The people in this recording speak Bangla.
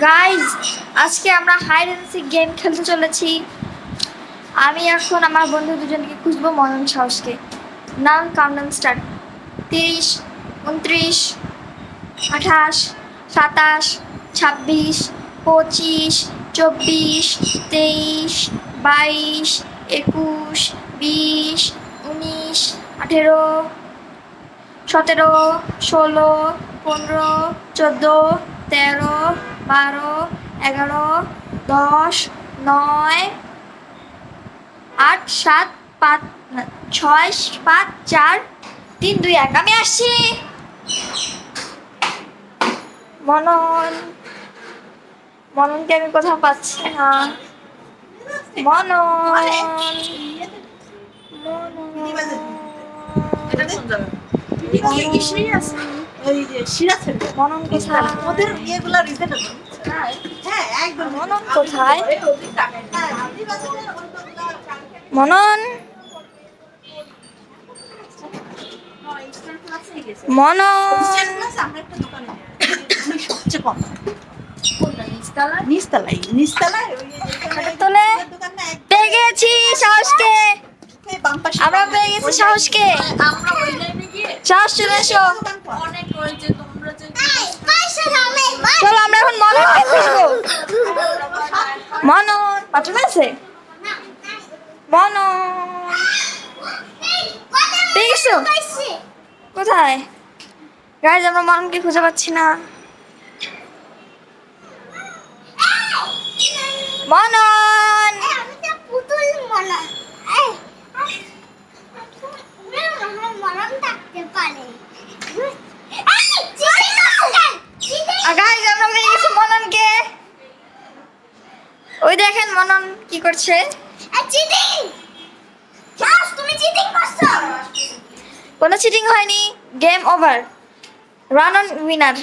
গাইজ, আজকে আমরা হাইড অ্যান্ড সিক গেম খেলতে চলেছি। আমি এখন আমার বন্ধু দুজনকে খুঁজবো, মনন সাহসকে। নাম কাউন্টডাউন স্টার্ট। 30, 29, 28, 27, 26, 25, 24, 23, 22, 21, 20, 19, 18, 17, 16, 15, 14, 13, 12, 11, 10, 9, 8, 7, 5, 6, 5, 4, 3, 2, 1। আমি আসছি। মননকে আমি কোথাও পাচ্ছি না। মনন কোথায়? মনন কোথায়? মনন পেয়ে গেছি সাহসকে। আমরা পেয়ে গেছি সাহসকে। সাহস চলে এসো। চলো আমরা এখন মননকে খুঁজবো। মনন পাঠানো আছে? মনন পেয়ে গেছো? কোথায়? গাইজ, আমরা মননকে খুঁজে পাচ্ছি না। মনন গাইজ, আমরা পেয়ে গেছি মননকে। ওই দেখেন মনন কি করছে। কোনো চিটিং হয়নি। Game over. Run on winner.